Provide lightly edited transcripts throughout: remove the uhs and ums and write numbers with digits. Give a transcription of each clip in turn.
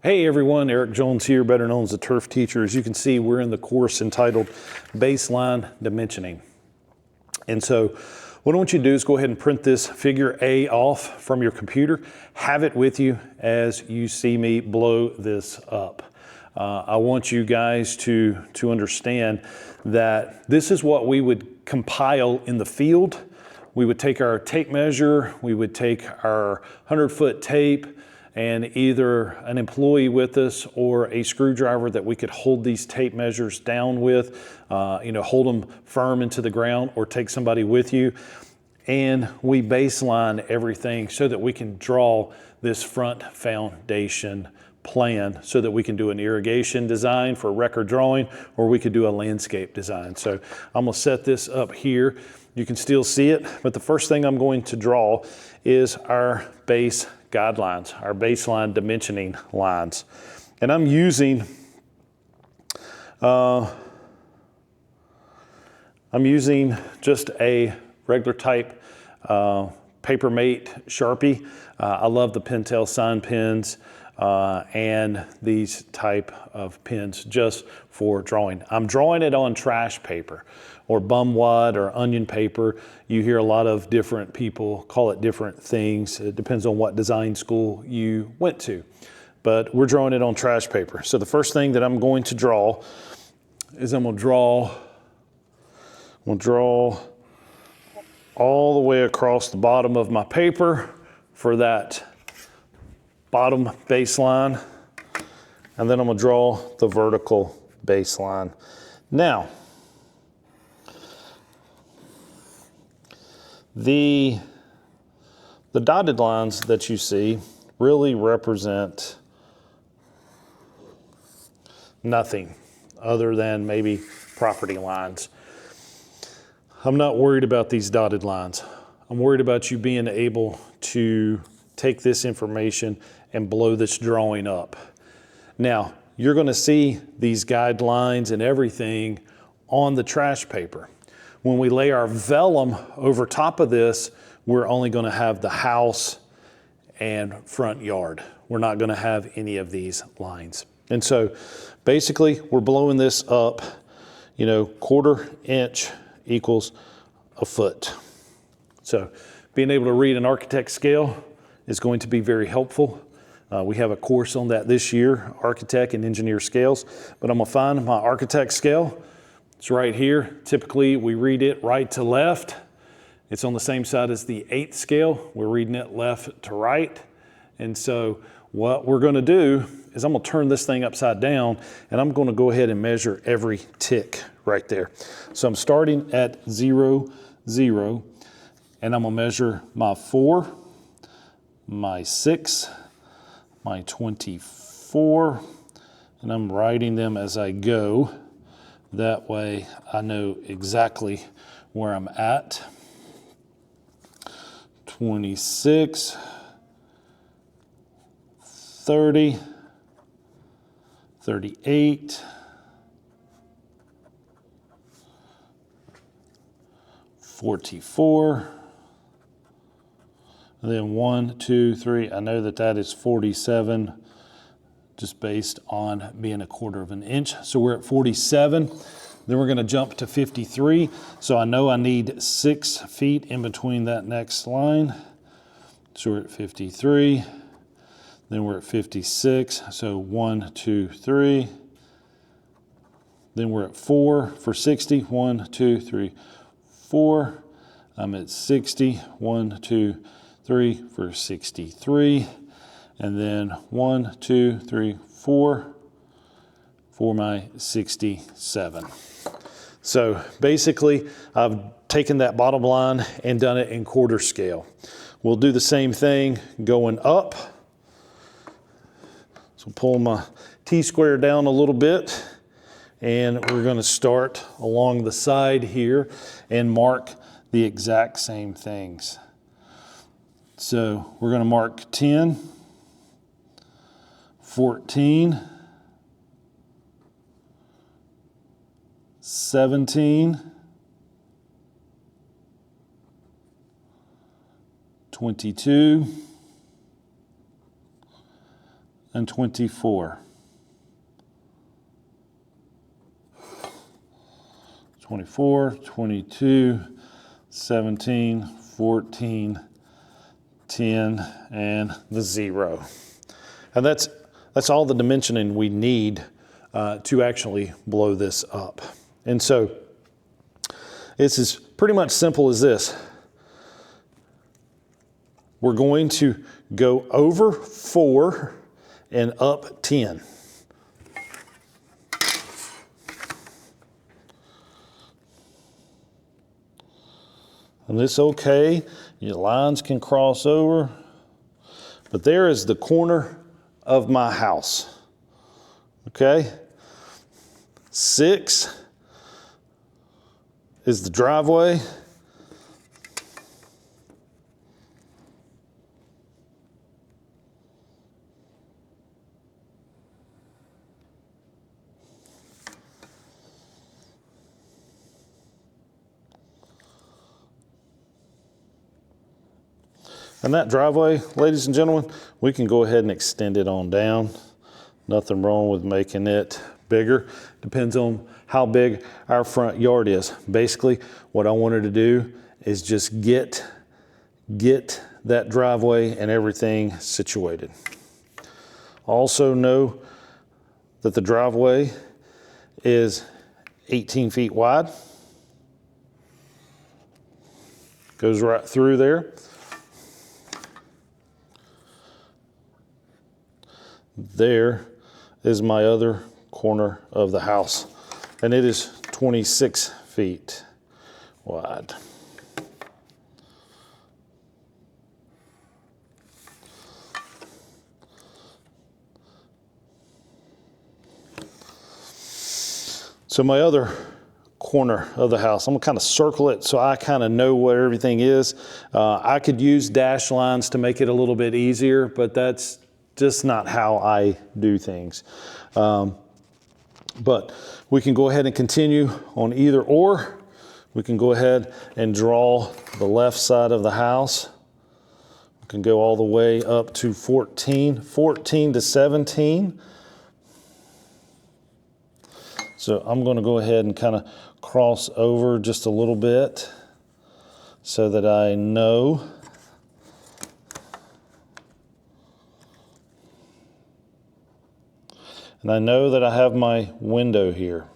Hey everyone, Eric Jones here, better known as the Turf Teacher. As you can see, we're in the course entitled Baseline Dimensioning. And so what I want you to do is go ahead and print this figure A off from your computer. Have it with you as you see me blow this up. I want you guys to understand that this is what we would compile in the field. We would take our tape measure, we would take our 100-foot tape, and either an employee with us or a screwdriver that we could hold these tape measures down with, hold them firm into the ground, or take somebody with you. And we baseline everything so that we can draw this front foundation plan so that we can do an irrigation design for record drawing, or we could do a landscape design. So I'm gonna set this up here. You can still see it, but the first thing I'm going to draw is our base guidelines, our baseline dimensioning lines. And I'm using just a regular type Paper Mate Sharpie. I love the Pentel sign pens and these type of pens just for drawing. I'm drawing it on trash paper or bum wad or onion paper. You hear a lot of different people call it different things. It depends on what design school you went to. But we're drawing it on trash paper. So the first thing that I'm going to draw is I'm gonna draw all the way across the bottom of my paper for that bottom baseline. And then I'm gonna draw the vertical baseline. Now, the dotted lines that you see really represent nothing other than maybe property lines. I'm not worried about these dotted lines. I'm worried about you being able to take this information and blow this drawing up. Now, you're gonna see these guidelines and everything on the trash paper. When we lay our vellum over top of this, we're only gonna have the house and front yard. We're not gonna have any of these lines. And so basically we're blowing this up, 1/4 inch equals a foot. So being able to read an architect scale is going to be very helpful. We have a course on that this year, architect and engineer scales, but I'm gonna find my architect scale. It's right here. Typically we read it right to left. It's on the same side as the 8th scale. We're reading it left to right. And so what we're gonna do is I'm gonna turn this thing upside down and I'm gonna go ahead and measure every tick right there. So I'm starting at 0, 0, and I'm gonna measure my 4, my 6, my 24, and I'm writing them as I go. That way I know exactly where I'm at. 26, 30, 38, 44, and then 1, 2, 3. I know that is 47, just based on being 1/4 inch. So we're at 47. Then we're gonna jump to 53. So I know I need 6 feet in between that next line. So we're at 53. Then we're at 56. So 1, 2, 3. Then we're at 4 for 60. 1, 2, 3, 4. I'm at 60. 1, 2, 3 for 63. And then 1, 2, 3, 4 for my 67. So basically, I've taken that bottom line and done it in 1/4 scale. We'll do the same thing going up. So pull my T-square down a little bit, and we're gonna start along the side here and mark the exact same things. So we're gonna mark 10, 14, 17, 22, and 24. 24, 22, 17, 14, 10, and the 0. And that's all the dimensioning we need to actually blow this up. And so it's as pretty much simple as this. We're going to go over 4 and up 10. And it's okay, your lines can cross over, but there is the corner of my house, okay? 6 is the driveway. And that driveway, ladies and gentlemen, we can go ahead and extend it on down. Nothing wrong with making it bigger. Depends on how big our front yard is. Basically, what I wanted to do is just get that driveway and everything situated. Also know that the driveway is 18 feet wide. Goes right through there. There is my other corner of the house, and it is 26 feet wide. So my other corner of the house, I'm gonna kind of circle it so I kind of know where everything is. I could use dash lines to make it a little bit easier, but that's just not how I do things. But we can go ahead and continue on either or. We can go ahead and draw the left side of the house. We can go all the way up to 14 to 17. So I'm going to go ahead and kind of cross over just a little bit so that I know. And I know that I have my window here.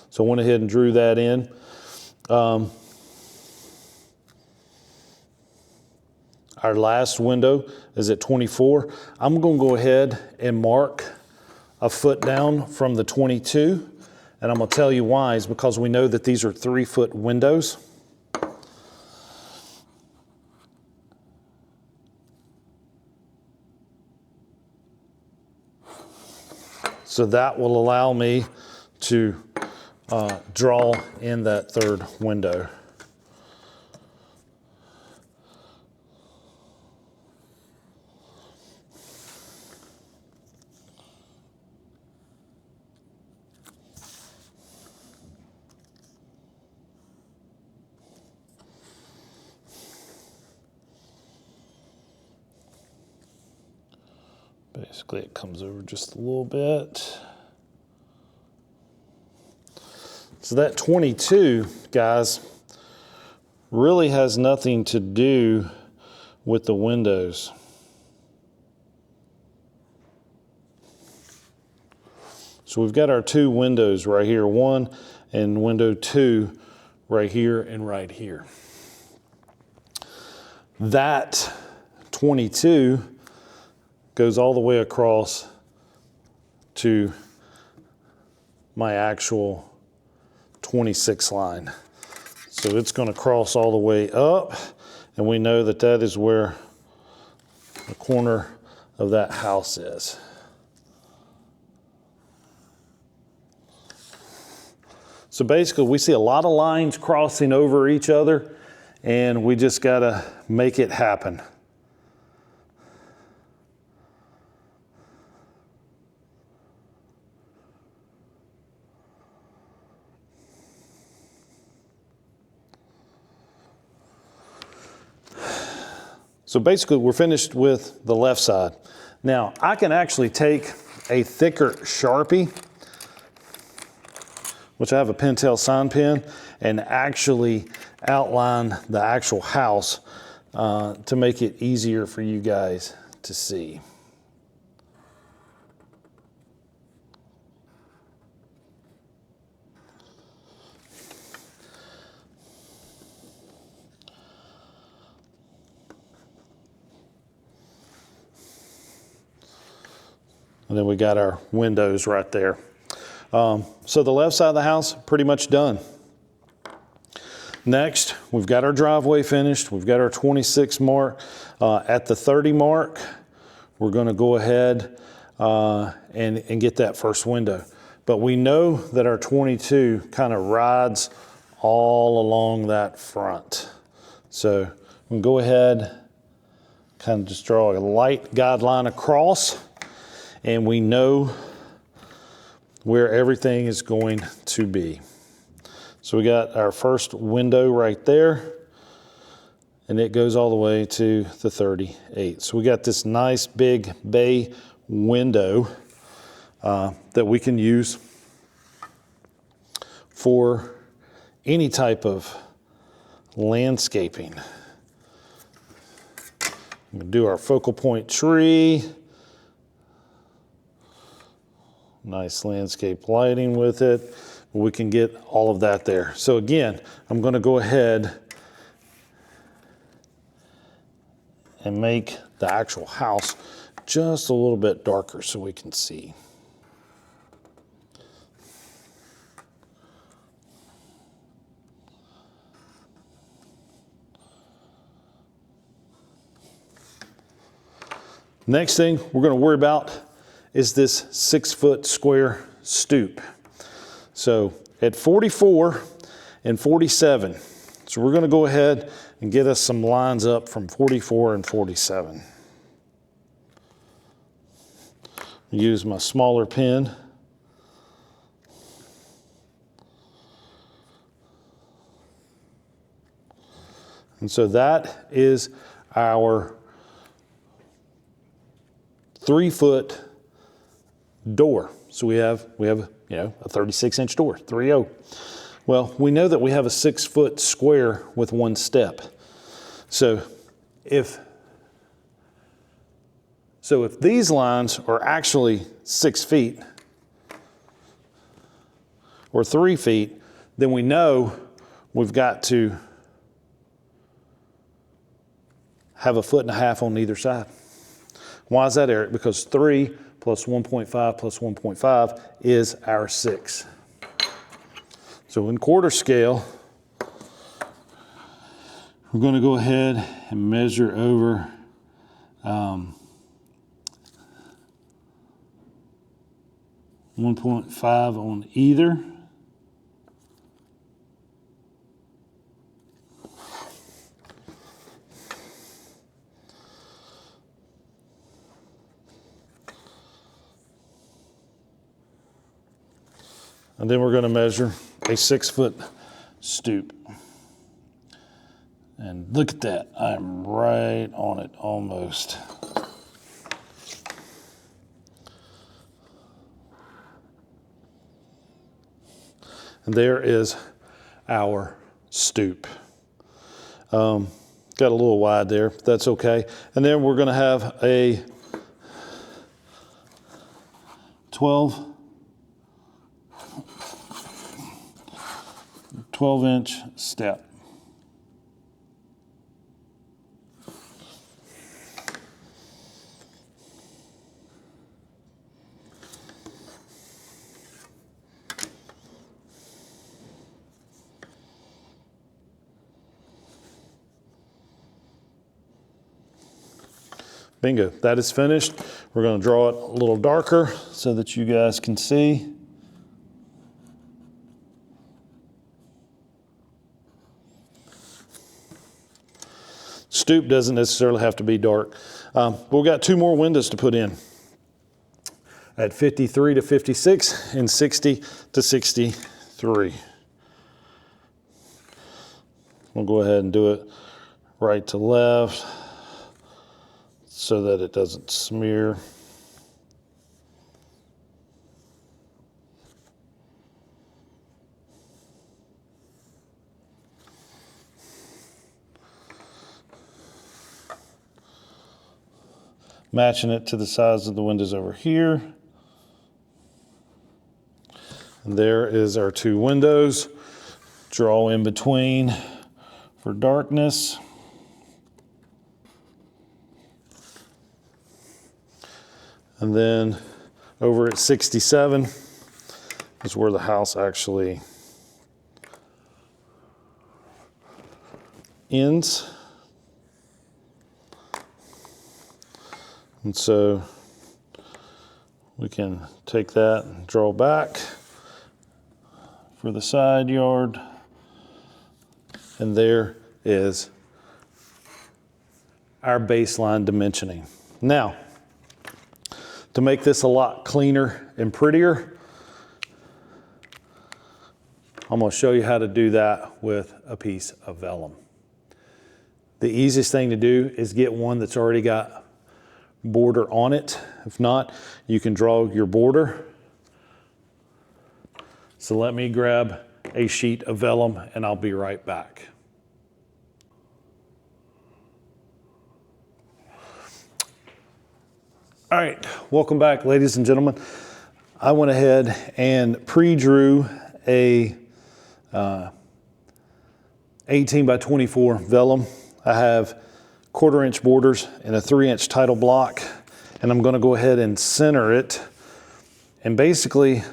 So I went ahead and drew that in. Our last window is at 24. I'm going to go ahead and mark a foot down from the 22. And I'm going to tell you why is because we know that these are 3-foot windows. So that will allow me to draw in that third window. Basically, it comes over just a little bit. So that 22, guys, really has nothing to do with the windows. So we've got our 2 windows right here, 1 and window 2 right here and right here. That 22 goes all the way across to my actual 26 line. So it's going to cross all the way up, and we know that that is where the corner of that house is. So basically we see a lot of lines crossing over each other, and we just got to make it happen. So basically we're finished with the left side. Now I can actually take a thicker Sharpie, which I have a Pentel sign pen, and actually outline the actual house to make it easier for you guys to see. And then we got our windows right there. So the left side of the house, pretty much done. Next, we've got our driveway finished. We've got our 26 mark. At the 30 mark, we're gonna go ahead and get that first window. But we know that our 22 kind of rides all along that front. So we'll go ahead, kind of just draw a light guideline across, and we know where everything is going to be. So we got our first window right there, and it goes all the way to the 38. So we got this nice big bay window that we can use for any type of landscaping. I'm gonna do our focal point tree. Nice landscape lighting with it. We can get all of that there. So again, I'm going to go ahead and make the actual house just a little bit darker so we can see. Next thing we're going to worry about is this 6-foot square stoop. So at 44 and 47, so we're going to go ahead and get us some lines up from 44 and 47. Use my smaller pen. And so that is our 3-foot door. So we have you know, a 36-inch door, 3-0. Well, we know that we have a 6-foot square with one step. So if these lines are actually 6 feet or 3 feet, then we know we've got to have 1.5 feet on either side. Why is that, Eric? Because 3 plus 1.5 plus 1.5 is our 6. So in quarter scale, we're going to go ahead and measure over 1.5 on either. And then we're going to measure a 6-foot stoop. And look at that, I'm right on it almost. And there is our stoop. Got a little wide there, but that's okay. And then we're going to have a 12-inch step. Bingo, that is finished. We're going to draw it a little darker so that you guys can see. Stoop doesn't necessarily have to be dark. But we've got 2 more windows to put in at 53 to 56 and 60 to 63. We'll go ahead and do it right to left. so that it doesn't smear. Matching it to the size of the windows over here. And there is our two windows. Draw in between for darkness. And then over at 67 is where the house actually ends. And so we can take that and draw back for the side yard. And there is our baseline dimensioning. Now, to make this a lot cleaner and prettier, I'm going to show you how to do that with a piece of vellum. The easiest thing to do is get one that's already got border on it. If not, you can draw your border. So let me grab a sheet of vellum and I'll be right back. All right, welcome back, ladies and gentlemen. I went ahead and pre-drew a 18 by 24 vellum. I have 1/4 inch borders and a 3-inch title block, and I'm going to go ahead and center it. And basically,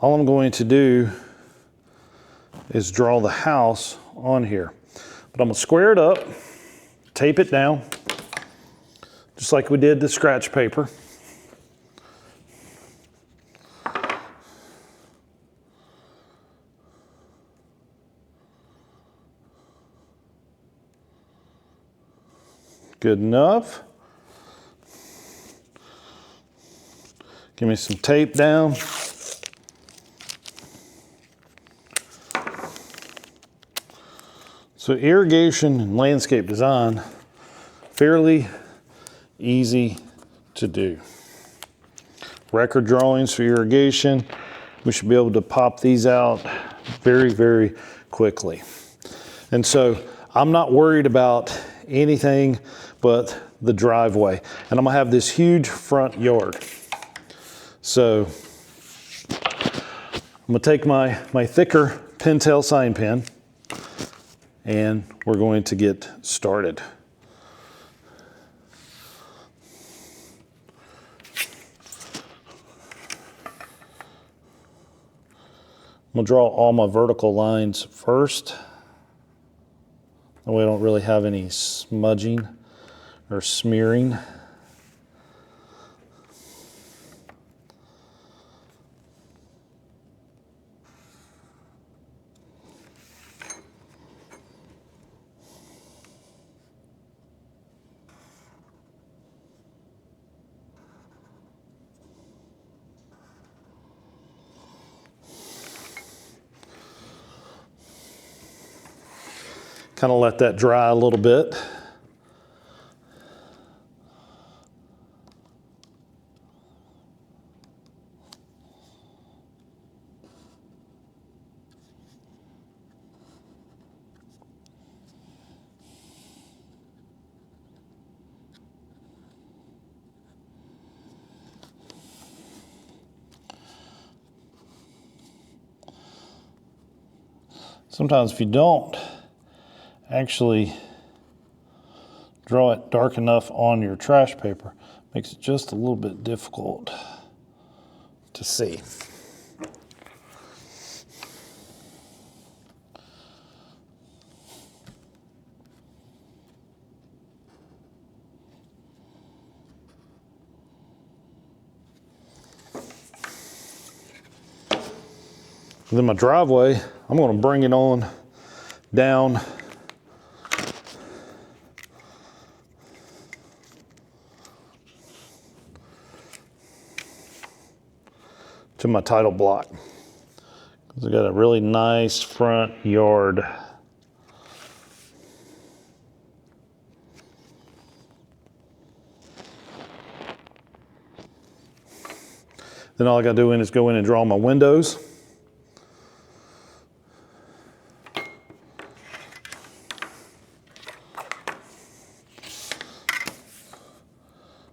all I'm going to do is draw the house on here. But I'm going to square it up, tape it down, just like we did the scratch paper. Good enough. Give me some tape down. So irrigation and landscape design, fairly easy to do. Record drawings for irrigation. We should be able to pop these out very, very quickly. And so I'm not worried about anything but the driveway. And I'm gonna have this huge front yard. So I'm gonna take my thicker pintail sign pin and we're going to get started. I'm gonna draw all my vertical lines first. That way I don't really have any smudging or smearing. Kind of let that dry a little bit. Sometimes if you don't actually draw it dark enough on your trash paper, makes it just a little bit difficult to see. And then my driveway, I'm going to bring it on down to my title block. Because I got a really nice front yard. Then all I gotta do is go in and draw my windows.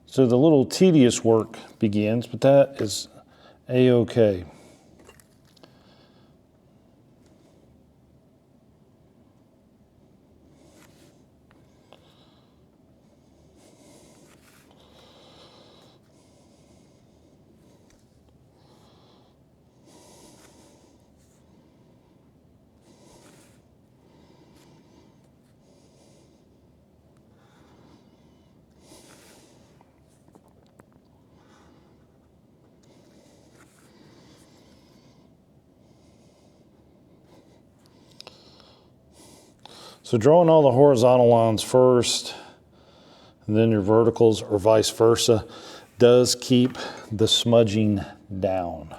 So the little tedious work begins, but that is a-okay. So drawing all the horizontal lines first, and then your verticals, or vice versa, does keep the smudging down.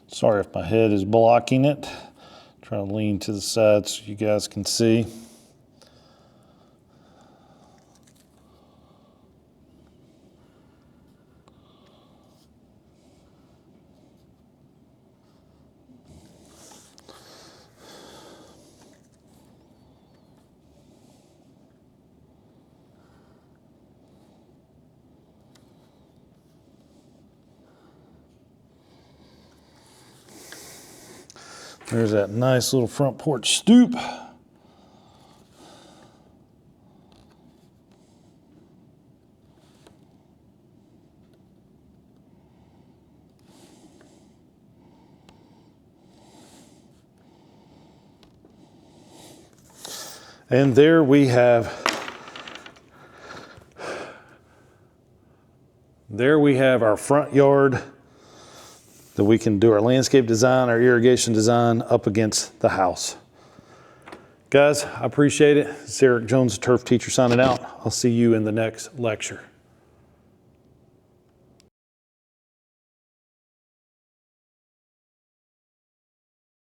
Sorry if my head is blocking it. Try to lean to the side so you guys can see. There's that nice little front porch stoop. And there we have our front yard that we can do our landscape design, our irrigation design up against the house. Guys, I appreciate it. It's Eric Jones, Turf Teacher, signing out. I'll see you in the next lecture.